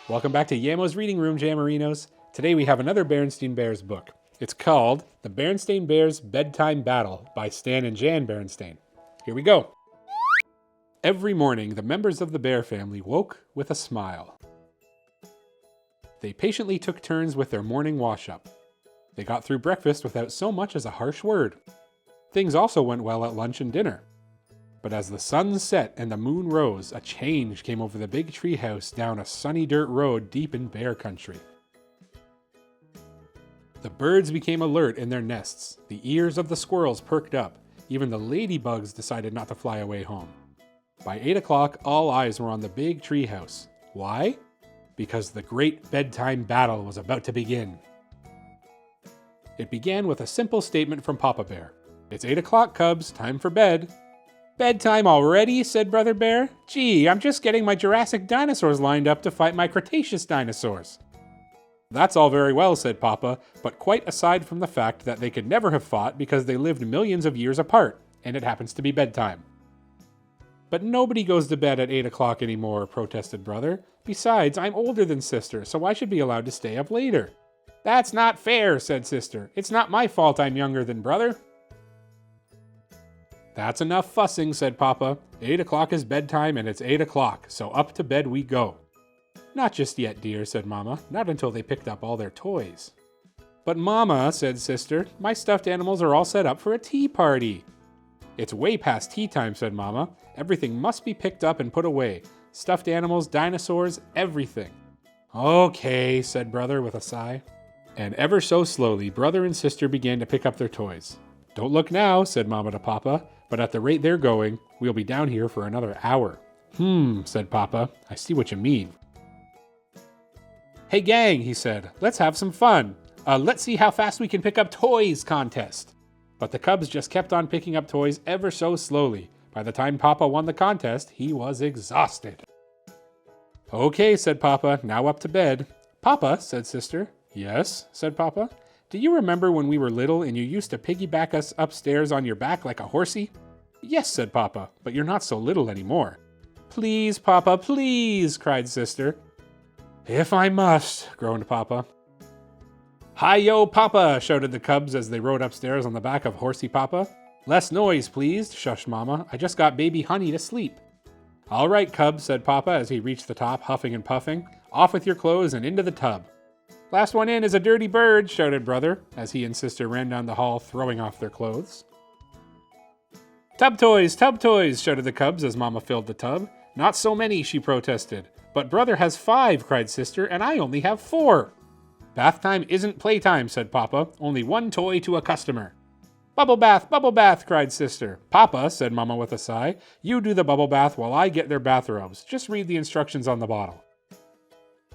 Welcome back to Yammo's Reading Room, Jammerinos. Today we have another Berenstain Bears book. It's called The Berenstain Bears Bedtime Battle by Stan Jan Berenstain. Here we go. Every morning, the members of the bear family woke with a smile. They patiently took turns with their morning wash-up. They got through breakfast without so much as a harsh word. Things also went well at lunch and dinner. But as the sun set and the moon rose, a change came over the big tree house down a sunny dirt road deep in bear country. The birds became alert in their nests. The ears of the squirrels perked up. Even the ladybugs decided not to fly away home. By 8 o'clock, all eyes were on the big tree house. Why? Because the great bedtime battle was about to begin. It began with a simple statement from Papa Bear. "It's 8 o'clock, cubs. Time for bed." "Bedtime already?" said Brother Bear. "Gee, I'm just getting my Jurassic dinosaurs lined up to fight my Cretaceous dinosaurs." "That's all very well," said Papa, but quite aside from the fact that they could never have fought because they lived millions of years apart, and it happens to be bedtime. "But nobody goes to bed at 8 o'clock anymore," protested Brother. "Besides, I'm older than Sister, so I should be allowed to stay up later." "That's not fair," said Sister. "It's not my fault I'm younger than Brother." "That's enough fussing," said Papa. 8 o'clock is bedtime and it's 8 o'clock, so up to bed we go." "Not just yet, dear," said Mama. "Not until they picked up all their toys." "But Mama," said Sister, "my stuffed animals are all set up for a tea party." "It's way past tea time," said Mama. "Everything must be picked up and put away. Stuffed animals, dinosaurs, everything." "Okay," said Brother with a sigh. And ever so slowly, Brother and Sister began to pick up their toys. "Don't look now," said Mama to Papa, "but at the rate they're going, we'll be down here for another hour." Said Papa. "I see what you mean." "Hey gang," he said, "let's have some fun. Let's see how fast we can pick up toys contest." But the cubs just kept on picking up toys ever so slowly. By the time Papa won the contest, he was exhausted. "Okay," said Papa, "now up to bed." "Papa," said Sister. "Yes," said Papa. "Do you remember when we were little and you used to piggyback us upstairs on your back like a horsey?" "Yes," said Papa, "but you're not so little anymore." "Please, Papa, please," cried Sister. "If I must," groaned Papa. "Hi-yo, Papa!" shouted the cubs as they rode upstairs on the back of Horsey Papa. "Less noise, please," shushed Mama. "I just got baby Honey to sleep." "All right, cubs," said Papa as he reached the top, huffing and puffing. "Off with your clothes and into the tub." "Last one in is a dirty bird," shouted Brother, as he and Sister ran down the hall, throwing off their clothes. Tub toys, shouted the cubs as Mama filled the tub. "Not so many," she protested. "But Brother has 5, cried Sister, "and I only have 4. "Bath time isn't playtime," said Papa. "Only 1 toy to a customer." Bubble bath, cried Sister. "Papa," said Mama with a sigh, "you do the bubble bath while I get their bathrobes. Just read the instructions on the bottle."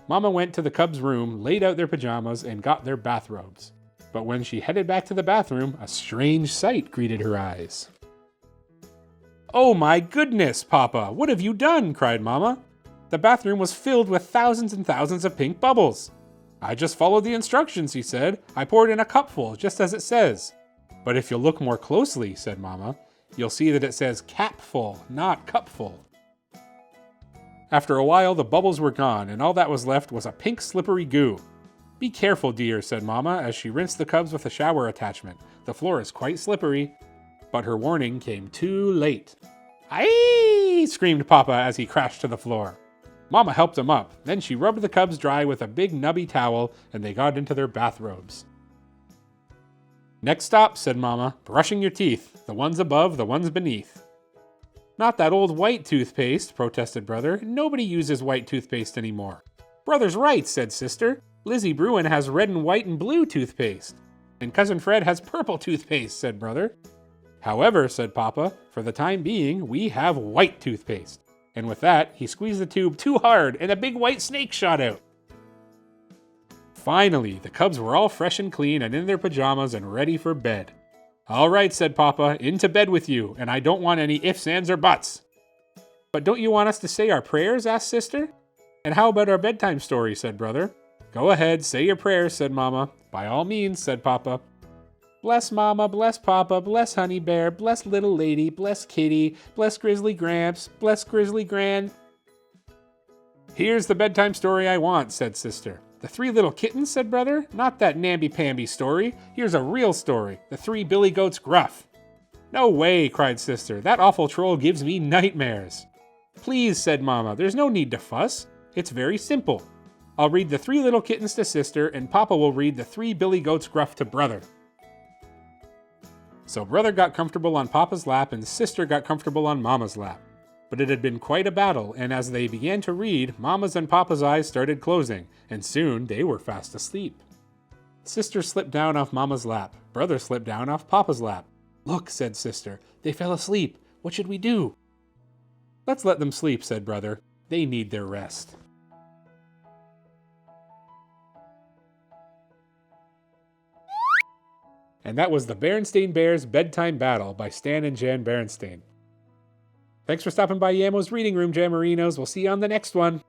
Mama went to the cubs' room, laid out their pajamas, and got their bathrobes. But when she headed back to the bathroom, a strange sight greeted her eyes. "Oh my goodness, Papa! What have you done?" cried Mama. The bathroom was filled with thousands and thousands of pink bubbles. "I just followed the instructions," he said. "I poured in a cupful, just as it says." "But if you'll look more closely," said Mama, "you'll see that it says capful, not cupful." After a while, the bubbles were gone, and all that was left was a pink slippery goo. "Be careful, dear," said Mama as she rinsed the cubs with a shower attachment. "The floor is quite slippery." But her warning came too late. "Aye!" screamed Papa as he crashed to the floor. Mama helped him up. Then she rubbed the cubs dry with a big nubby towel, and they got into their bathrobes. "Next stop," said Mama, "brushing your teeth. The ones above, the ones beneath." "Not that old white toothpaste," protested Brother. "Nobody uses white toothpaste anymore." "Brother's right," said Sister. "Lizzie Bruin has red and white and blue toothpaste. And Cousin Fred has purple toothpaste," said Brother. "However," said Papa, "for the time being, we have white toothpaste." And with that, he squeezed the tube too hard, and a big white snake shot out. Finally, the cubs were all fresh and clean and in their pajamas and ready for bed. "All right," said Papa, "into bed with you, and I don't want any ifs, ands, or buts." "But don't you want us to say our prayers?" asked Sister. "And how about our bedtime story?" said Brother. "Go ahead, say your prayers," said Mama. "By all means," said Papa. Bless Mama, bless Papa, bless Honey Bear, bless Little Lady, bless Kitty, bless Grizzly Gramps, bless Grizzly Gran. Here's the bedtime story I want, said sister. The Three Little Kittens, said brother. Not that namby-pamby story. Here's a real story. The Three Billy Goats Gruff. No way, cried sister. That awful troll gives me nightmares. Please, said Mama, there's no need to fuss. It's very simple. I'll read the Three Little Kittens to sister, and Papa will read the Three Billy Goats Gruff to brother. So brother got comfortable on Papa's lap, and sister got comfortable on Mama's lap. But it had been quite a battle, and as they began to read, Mama's and Papa's eyes started closing, and soon they were fast asleep. Sister slipped down off Mama's lap. Brother slipped down off Papa's lap. Look, said sister, they fell asleep. What should we do? Let's let them sleep, said brother. They need their rest. And that was the Berenstain Bears Bedtime Battle by Stan Jan Berenstain. Thanks for stopping by Yammo's Reading Room, Jammerinos. We'll see you on the next one.